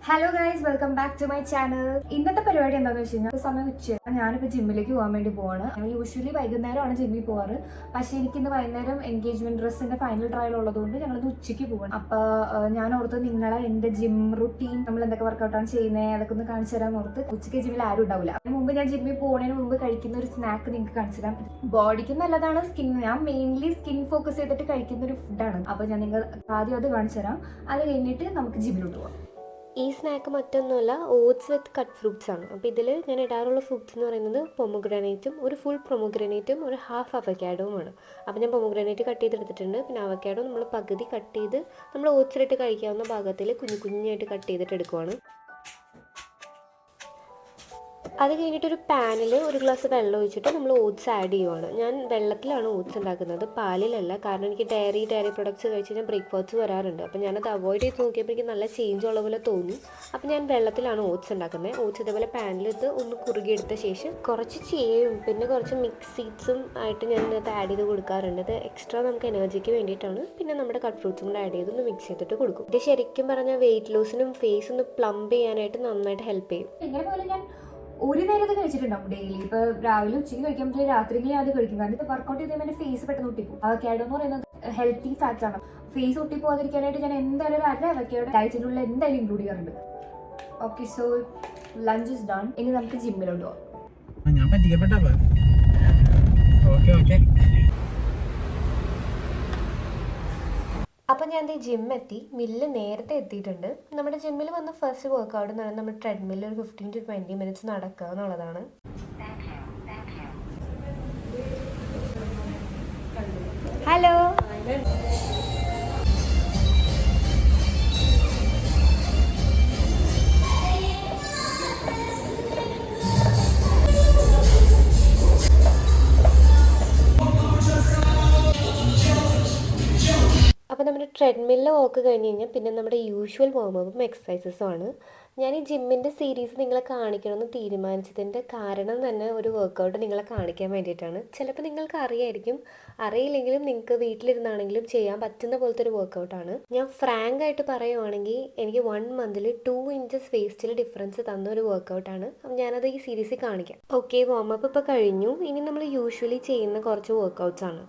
Hello guys, welcome back to my channel. ഇന്നത്തെ പരിപാടി എന്താണെന്ന് വെച്ച് കഴിഞ്ഞാൽ സമയം ഉച്ച ഞാനിപ്പോൾ ജിമ്മിലേക്ക് പോകാൻ വേണ്ടി പോവാണ്. ഞങ്ങൾ യൂഷ്വലി വൈകുന്നേരമാണ് ജിമ്മിൽ പോവാറ്. പക്ഷേ എനിക്കിന്ന് വൈകുന്നേരം എൻഗേജ്മെന്റ് ഡ്രസ്സിന്റെ ഫൈനൽ ട്രയൽ ഉള്ളതുകൊണ്ട് ഞങ്ങളിന്ന് ഉച്ചയ്ക്ക് പോകണം. അപ്പോൾ ഞാൻ ഓർത്ത് നിങ്ങളെ എൻ്റെ ജിം റുട്ടീൻ നമ്മൾ എന്തൊക്കെ വർക്കൗട്ടാണ് ചെയ്യുന്നത് അതൊക്കെ ഒന്ന് കാണിച്ചു തരാൻ ഓർത്ത്. ഉച്ചയ്ക്ക് ജിമ്മിൽ ആരും ഉണ്ടാവില്ല. അതിന് മുമ്പ് ഞാൻ ജിമ്മിൽ പോകുന്നതിന് മുമ്പ് കഴിക്കുന്ന ഒരു സ്നാക്ക് നിങ്ങൾക്ക് കാണിച്ചു തരാം. ബോഡിക്ക് നല്ലതാണ്, ഞാൻ മെയിൻലി സ്കിൻ ഫോക്കസ് ചെയ്തിട്ട് കഴിക്കുന്ന ഒരു ഫുഡാണ്. അപ്പോൾ ഞാൻ നിങ്ങൾ ആദ്യം അത് കാണിച്ചു തരാം. അത് കഴിഞ്ഞിട്ട് നമുക്ക് ജിമ്മിലോട്ട് പോകാം. ഈ സ്നാക്ക് മറ്റൊന്നുമല്ല, ഓട്സ് വിത്ത് കട്ട് ഫ്രൂട്ട്സ് ആണ്. അപ്പോൾ ഇതിൽ ഞാൻ ഇടാറുള്ള ഫ്രൂട്ട്സ് എന്ന് പറയുന്നത് പൊമോഗ്രാനൈറ്റും ഒരു ഫുൾ പൊമോഗ്രാനൈറ്റും ഒരു ഹാഫ് അവക്കാഡോവുമാണ്. അപ്പോൾ ഞാൻ പൊമോഗ്രാനൈറ്റ് കട്ട് ചെയ്തെടുത്തിട്ടുണ്ട്. പിന്നെ അവക്കാഡോ നമ്മൾ പകുതി കട്ട് ചെയ്ത് നമ്മൾ ഓട്സിലിട്ട് കഴിക്കാവുന്ന ഭാഗത്തിൽ കുഞ്ഞു കുഞ്ഞായിട്ട് കട്ട് ചെയ്തിട്ട് എടുക്കുവാണ്. അത് കഴിഞ്ഞിട്ടൊരു പാനിൽ ഒരു ഗ്ലാസ് വെള്ളം ഒഴിച്ചിട്ട് നമ്മൾ ഓട്സ് ആഡ് ചെയ്യുവാണ്. ഞാൻ വെള്ളത്തിലാണ് ഓട്സ് ഉണ്ടാക്കുന്നത്, പാലിലല്ല. കാരണം എനിക്ക് ഡയറി പ്രൊഡക്ട്സ് കഴിച്ച് ഞാൻ ബ്രേക്ക്ഫാസ്റ്റ് വരാറുണ്ട്. അപ്പോൾ ഞാനത് അവോയ്ഡ് ചെയ്ത് നോക്കിയപ്പോൾ എനിക്ക് നല്ല ചേഞ്ച് ഉള്ള പോലെ തോന്നി. അപ്പോൾ ഞാൻ വെള്ളത്തിലാണ് ഓട്സ് ഉണ്ടാക്കുന്നത്. ഓട്സ് ഇതേപോലെ പാനിലിട്ട് ഒന്ന് കുറുകിയെടുത്ത ശേഷം കുറച്ച് ചേയും പിന്നെ കുറച്ച് മിക്സ് സീഡ്സും ആയിട്ട് ഞാൻ ഇതിനകത്ത് ആഡ് ചെയ്ത് കൊടുക്കാറുണ്ട്. അത് എക്സ്ട്രാ നമുക്ക് എനർജിക്ക് വേണ്ടിയിട്ടാണ്. പിന്നെ നമ്മുടെ കട്ട് ഫ്രൂട്ട്സും കൂടെ ആഡ് ചെയ്ത് ഒന്ന് മിക്സ് ചെയ്തിട്ട് കൊടുക്കും. ഇത് ശരിക്കും പറഞ്ഞാൽ വെയിറ്റ് ലോസിനും ഫേസ് ഒന്ന് പ്ലംപ് ചെയ്യാനായിട്ട് നന്നായിട്ട് ഹെൽപ്പ് ചെയ്യും. ഇങ്ങനെ പോലെ ഞാൻ ഒരു നേരത്തെ കഴിച്ചിട്ടുണ്ടാവും ഡെയിലി. ഇപ്പൊ രാവിലെ ഉച്ചയ്ക്ക് കഴിക്കാൻ പറ്റില്ല, രാത്രിയിൽ അത് കഴിക്കും. കാരണം ഇത് വർക്കൗട്ട് ചെയ്ത് എന്റെ ഫേസ് പെട്ടെന്ന് ഒട്ടിപ്പോകും. അവക്കാഡോ എന്ന് പറയുന്നത് ഹെൽത്തി ഫാറ്റ്സ് ആണ്. ഫേസ് ഒട്ടിപ്പോകാതിരിക്കാനായിട്ട് ഞാൻ എന്തായാലും ഒരു അവക്കാഡോ ഡയറ്റിനുള്ള എന്തായാലും ഇൻക്ലൂഡ് ചെയ്യാറുണ്ട്. Okay, so lunch is done. ഇനി നമുക്ക് ജിമ്മിലോട്ട് പോകാം. ഞാൻ പറ്റിക്കപ്പെട്ട അപ്പോൾ ഞാൻ ജിം എത്തി. മില്ല് നേരത്തെ എത്തിയിട്ടുണ്ട്. നമ്മുടെ ജിമ്മിൽ വന്ന ഫസ്റ്റ് വർക്കൗട്ട് എന്ന് പറയുന്നത് നമ്മൾ ട്രെഡ്മില്ലിൽ ഒരു 15 to 20 minutes നടക്കുക എന്നുള്ളതാണ്. ഹലോ. അപ്പോൾ നമ്മുടെ ട്രെഡ്മില്ലിൽ വോക്ക് കഴിഞ്ഞ് കഴിഞ്ഞാൽ പിന്നെ നമ്മുടെ യൂഷ്വൽ വാമപ്പും എക്സസൈസസും ആണ്. ഞാൻ ഈ ജിമ്മിൻ്റെ സീരീസ് നിങ്ങളെ കാണിക്കണമെന്ന് തീരുമാനിച്ചതിൻ്റെ കാരണം തന്നെ ഒരു വർക്കൗട്ട് നിങ്ങളെ കാണിക്കാൻ വേണ്ടിയിട്ടാണ്. ചിലപ്പോൾ നിങ്ങൾക്ക് അറിയായിരിക്കും, അറിയില്ലെങ്കിലും നിങ്ങൾക്ക് വീട്ടിലിരുന്നാണെങ്കിലും ചെയ്യാൻ പറ്റുന്ന പോലത്തെ ഒരു വർക്കൗട്ടാണ്. ഞാൻ ഫ്രാങ്ക് ആയിട്ട് പറയുവാണെങ്കിൽ എനിക്ക് 1 month 2 inches വേസ്റ്റിൽ ഡിഫറൻസ് തന്ന ഒരു വർക്കൗട്ടാണ്. അപ്പം ഞാനത് ഈ സീരീസിൽ കാണിക്കാം. ഓക്കെ, വാമപ്പ് ഇപ്പോൾ കഴിഞ്ഞു. ഇനി നമ്മൾ യൂഷ്വലി ചെയ്യുന്ന കുറച്ച് വർക്കൗട്ട്സ് ആണ്.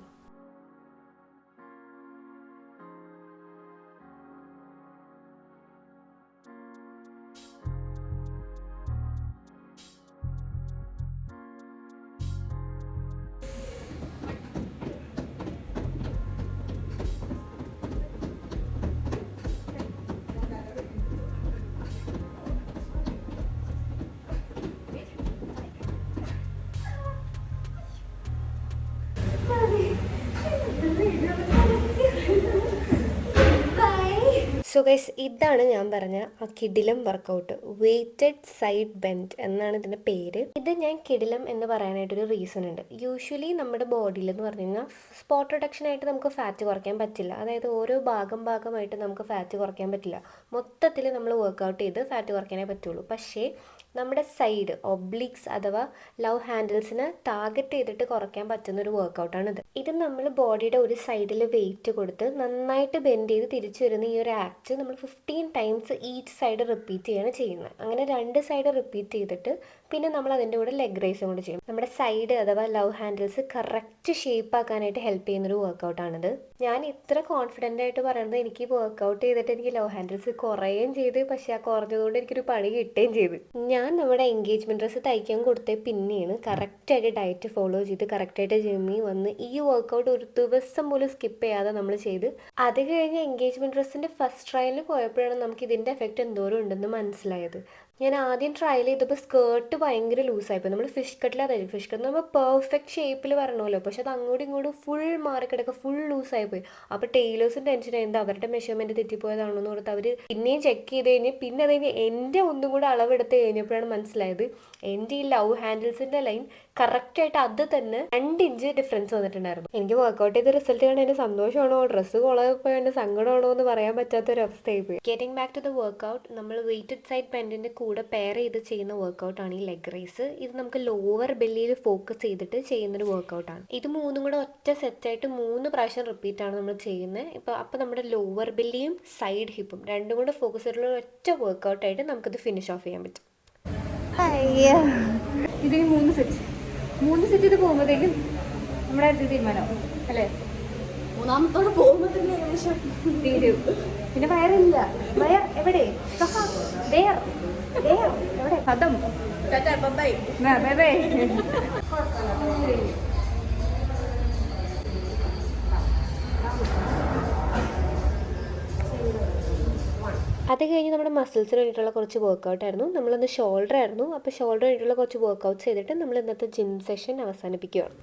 സോ ഗൈസ്, ഇതാണ് ഞാൻ പറഞ്ഞ ആ കിടിലം വർക്കൗട്ട്. വെയ്റ്റഡ് സൈഡ് ബെൻഡ് എന്നാണ് ഇതിൻ്റെ പേര്. ഇത് ഞാൻ കിടിലം എന്ന് പറയാനായിട്ടൊരു റീസൺ ഉണ്ട്. യൂഷ്വലി നമ്മുടെ ബോഡിയിൽ എന്ന് പറഞ്ഞു കഴിഞ്ഞാൽ സ്പോട്ട് റിഡക്ഷനായിട്ട് നമുക്ക് ഫാറ്റ് കുറയ്ക്കാൻ പറ്റില്ല. അതായത് ഓരോ ഭാഗമായിട്ട് നമുക്ക് ഫാറ്റ് കുറയ്ക്കാൻ പറ്റില്ല. മൊത്തത്തിൽ നമ്മൾ വർക്കൗട്ട് ചെയ്ത് ഫാറ്റ് കുറയ്ക്കാനേ പറ്റുള്ളൂ. പക്ഷേ നമ്മുടെ സൈഡ് ഒബ്ലിക്സ് അഥവാ ലവ് ഹാൻഡിൽസിനെ ടാർഗറ്റ് ചെയ്തിട്ട് കുറയ്ക്കാൻ പറ്റുന്ന ഒരു വർക്കൗട്ടാണിത്. ഇത് നമ്മൾ ബോഡിയുടെ ഒരു സൈഡിൽ വെയിറ്റ് കൊടുത്ത് നന്നായിട്ട് ബെൻഡ് ചെയ്ത് തിരിച്ചു വരുന്ന ഈ ഒരു ആക്ട് നമ്മൾ 15 times ഈച്ച് സൈഡ് റിപ്പീറ്റ് ചെയ്യാണ് ചെയ്യുന്നത്. അങ്ങനെ 2 സൈഡ് റിപ്പീറ്റ് ചെയ്തിട്ട് പിന്നെ നമ്മൾ അതിൻ്റെ കൂടെ ലെഗ് റൈസും കൂടെ ചെയ്യും. നമ്മുടെ സൈഡ് അഥവാ ലവ് ഹാൻഡിൽസ് കറക്റ്റ് ഷേപ്പ് ആക്കാനായിട്ട് ഹെൽപ്പ് ചെയ്യുന്നൊരു വർക്കൗട്ടാണിത്. ഞാൻ ഇത്ര കോൺഫിഡൻ്റ് ആയിട്ട് പറയുന്നത് എനിക്ക് വർക്കൗട്ട് ചെയ്തിട്ട് എനിക്ക് ലവ് ഹാൻഡിൽസ് കുറയുകയും ചെയ്ത്, പക്ഷേ ആ കുറഞ്ഞതുകൊണ്ട് എനിക്കൊരു പണി കിട്ടുകയും ചെയ്ത്. ഞാൻ നമ്മുടെ എൻഗേജ്മെൻറ്റ് ഡ്രസ്സ് തയ്ക്കാൻ കൊടുത്തേ പിന്നെയാണ് കറക്റ്റായിട്ട് ഡയറ്റ് ഫോളോ ചെയ്ത് കറക്റ്റായിട്ട് ജിമ്മിൽ വന്ന് ഈ വർക്കൗട്ട് ഒരു ദിവസം പോലും സ്കിപ്പ് ചെയ്യാതെ നമ്മൾ ചെയ്ത് അത് കഴിഞ്ഞ് എൻഗേജ്മെൻറ്റ് ഡ്രസ്സിൻ്റെ ഫസ്റ്റ് ട്രയലിൽ പോയപ്പോഴാണ് നമുക്ക് ഇതിൻ്റെ എഫക്റ്റ് എന്തോരം ഉണ്ടെന്ന് മനസ്സിലായത്. ഞാൻ ആദ്യം ട്രയൽ ചെയ്തപ്പോൾ സ്കേർട്ട് ഭയങ്കര ലൂസായിപ്പോയി. നമ്മൾ ഫിഷ് കട്ടിലാതായിരുന്നു. ഫിഷ് കട്ട് നമ്മൾ പെർഫെക്റ്റ് ഷേപ്പിൽ വരണമല്ലോ, പക്ഷെ അത് അങ്ങോട്ടും ഇങ്ങോട്ടും ഫുൾ മാറിക്കിടക്കുക, ഫുൾ ലൂസായിപ്പോയി. അപ്പോൾ ടൈലേഴ്സും ടെൻഷനായി, എന്താ അവരുടെ മെഷർമെൻറ്റ് തെറ്റിപ്പോയതാണോ എന്ന് കൊടുത്ത് അവർ പിന്നെയും ചെക്ക് ചെയ്ത് കഴിഞ്ഞ് പിന്നെ അത് കഴിഞ്ഞ് എൻ്റെ ഒന്നും കൂടെ അളവെടുത്ത് കഴിഞ്ഞപ്പോൾ പോയപ്പോഴാണ് മനസ്സിലായത് എൻ്റെ ഈ ലവ് ഹാൻഡിൽസിൻ്റെ ലൈൻ കറക്റ്റായിട്ട് അത് തന്നെ 2 ഇഞ്ച് ഡിഫറൻസ് വന്നിട്ടുണ്ടായിരുന്നു. എനിക്ക് വർക്കൗട്ട് ചെയ്ത റിസൾട്ട് കാണാൻ എൻ്റെ സന്തോഷമാണോ ഡ്രസ്സ് കൊളായപ്പോൾ എൻ്റെ സങ്കടമാണോ എന്ന് പറയാൻ പറ്റാത്തൊരവസ്ഥയായി പോയി. Getting back to the workout, നമ്മൾ വെയ്റ്റഡ് സൈഡ് ബെൻഡിൻ്റെ കൂടെ പെയർ ചെയ്ത് ചെയ്യുന്ന വർക്കൗട്ടാണ് ഈ ലെഗ് റൈസ്. ഇത് നമുക്ക് ലോവർ ബെല്ലിയിൽ ഫോക്കസ് ചെയ്തിട്ട് ചെയ്യുന്നൊരു വർക്കൗട്ടാണ്. ഇത് 3 കൂടെ ഒറ്റ സെറ്റായിട്ട് 3 പ്രാവശ്യം റിപ്പീറ്റ് ആണ് നമ്മൾ ചെയ്യുന്നത്. അപ്പോൾ നമ്മുടെ ലോവർ ബെല്ലിയും സൈഡ് ഹിപ്പും 2 കൂടെ ഫോക്കസ് ചെയ്തിട്ടുള്ള ഒറ്റ വർക്കൗട്ടായിട്ട് നമുക്കിത് ഫിനിഷ് ഓഫ് ചെയ്യാൻ പറ്റും. ഇതിന് 3 സെറ്റ് ഇത് പോകുമ്പോഴത്തേക്കും നമ്മുടെ അടുത്ത് തീരുമാനമാവും അല്ലേ? മൂന്നാമത്തോടെ പോകുമ്പോൾ തന്നെ ഏകദേശം തീരും. പിന്നെ വയറില്ല. വയർ എവിടെ? എവിടെ? പദം ബൈ. ബൈ. അത് കഴിഞ്ഞ് നമ്മുടെ മസിൽസിന് വേണ്ടിയിട്ടുള്ള കുറച്ച് വർക്കൗട്ടായിരുന്നു. നമ്മളൊന്ന് ഷോൾഡർ ആയിരുന്നു. അപ്പോൾ ഷോൾഡർ വേണ്ടിയിട്ടുള്ള കുറച്ച് വർക്കൗട്ട്സ് ചെയ്തിട്ട് നമ്മൾ ഇന്നത്തെ ജിം സെഷൻ അവസാനിപ്പിക്കുകയാണ്.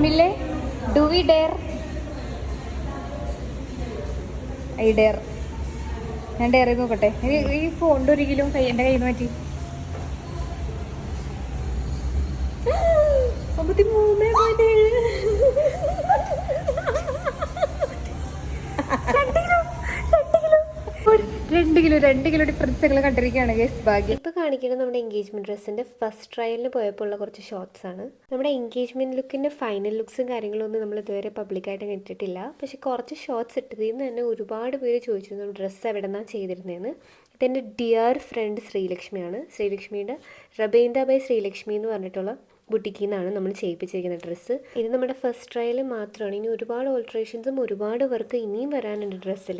മില്ലേ, do we dare? I dare. ഞാൻ ഡെയർ ചെയ്ത് നോക്കട്ടെ. ഈ ഫോണിൻ്റെ 1 കിലോ എൻ്റെ കയ്യിൽ നിന്ന് മാറ്റി. 2 കിലോ ഡിഫറൻസ് ഞങ്ങൾ കണ്ടിരിക്കുകയാണ് ഗൈസ്. ഭാഗ്യം. ഇപ്പോൾ കാണിക്കുന്നത് നമ്മുടെ എൻഗേജ്മെൻറ്റ് ഡ്രസ്സിൻ്റെ ഫസ്റ്റ് ട്രയലിന് പോയപ്പോൾ ഉള്ള കുറച്ച് ഷോർട്സ് ആണ്. നമ്മുടെ എൻഗേജ്മെൻറ്റ് ലുക്കിൻ്റെ ഫൈനൽ ലുക്സും കാര്യങ്ങളൊന്നും നമ്മൾ ഇതുവരെ പബ്ലിക്കായിട്ട് ഇട്ടിട്ടില്ല. പക്ഷേ കുറച്ച് ഷോർട്സ് ഇട്ടതിൽ നിന്ന് തന്നെ ഒരുപാട് പേര് ചോദിച്ചിരുന്നു ഡ്രസ്സ് എവിടെ നിന്നാണ് ചെയ്തിരുന്നതെന്ന്. ഇതെൻ്റെ ഡിയർ ഫ്രണ്ട് ശ്രീലക്ഷ്മിയാണ്. ശ്രീലക്ഷ്മിയുടെ റബേന്ദ ബൈ ശ്രീലക്ഷ്മി എന്ന് പറഞ്ഞിട്ടുള്ള ബുട്ടിക്കിൽ നിന്നാണ് നമ്മൾ ചെയ്യിപ്പിച്ചിരിക്കുന്ന ഡ്രസ്സ്. ഇത് നമ്മുടെ ഫസ്റ്റ് ട്രയൽ മാത്രമാണ്. ഇനി ഒരുപാട് ഓൾട്രേഷൻസും ഒരുപാട് വർക്ക് ഇനിയും വരാനുണ്ട് ഡ്രസ്സിൽ.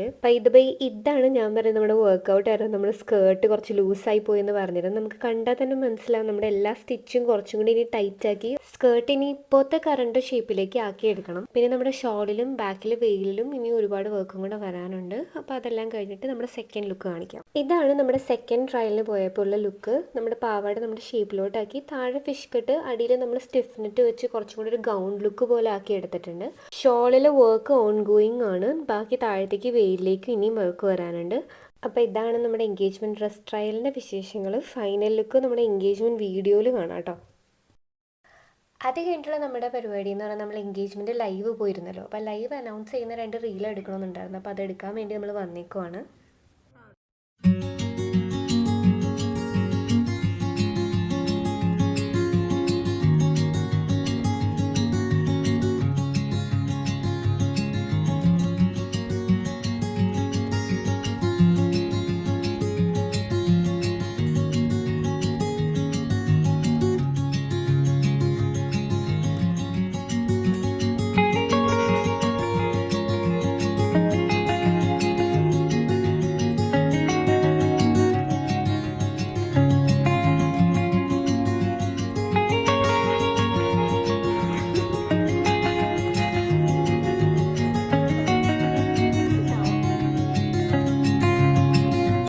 ഇതാണ് ഞാൻ പറയുന്നത് നമ്മുടെ വർക്കൗട്ടായിരുന്നു. നമ്മുടെ സ്കേർട്ട് കുറച്ച് ലൂസായി പോയി എന്ന് പറഞ്ഞിരുന്നു. നമുക്ക് കണ്ടാൽ തന്നെ മനസ്സിലാവും നമ്മുടെ എല്ലാ സ്റ്റിച്ചും കുറച്ചും കൂടി ഇനി ടൈറ്റാക്കി സ്കേർട്ട് ഇനി ഇപ്പോഴത്തെ കറണ്ട് ഷേപ്പിലേക്ക് ആക്കി എടുക്കണം. പിന്നെ നമ്മുടെ ഷോളിലും ബാക്കിൽ വെയിലിലും ഇനി ഒരുപാട് വർക്കും കൂടെ വരാനുണ്ട്. അപ്പോൾ അതെല്ലാം കഴിഞ്ഞിട്ട് നമ്മുടെ സെക്കൻഡ് ലുക്ക് കാണിക്കാം. ഇതാണ് നമ്മുടെ സെക്കൻഡ് ട്രയലിന് പോയപ്പോൾ ഉള്ള ലുക്ക്. നമ്മുടെ പാവാട നമ്മുടെ ഷേപ്പിലോട്ടാക്കി താഴെ ഫിഷ് കട്ട്, അടിയിൽ നമ്മൾ സ്റ്റിഫ്നെറ്റ് വെച്ച് കുറച്ചും കൂടി ഒരു ഗൗൺ ലുക്ക് പോലെ ആക്കി എടുത്തിട്ടുണ്ട്. ഷോളിൽ വർക്ക് ഓൺ ഗോയിങ് ആണ്. ബാക്കി താഴത്തേക്ക് വെയിലിലേക്ക് ഇനിയും വർക്ക് വരാനുണ്ട്. അപ്പോൾ ഇതാണ് നമ്മുടെ എൻഗേജ്മെൻറ്റ് ഡ്രസ് ട്രയലിൻ്റെ വിശേഷങ്ങൾ. ഫൈനൽ ലുക്ക് നമ്മുടെ എൻഗേജ്മെൻറ്റ് വീഡിയോയിൽ കാണാം കേട്ടോ. അത് കഴിഞ്ഞിട്ടുള്ള നമ്മുടെ പരിപാടി എന്ന് പറഞ്ഞാൽ നമ്മൾ എൻഗേജ്മെൻറ്റ് ലൈവ് പോയിരുന്നല്ലോ. അപ്പോൾ ലൈവ് അനൗൺസ് ചെയ്യുന്ന 2 റീൽ എടുക്കണമെന്നുണ്ടായിരുന്നു. അപ്പോൾ അതെടുക്കാൻ വേണ്ടി നമ്മൾ വന്നേക്കുവാണ്.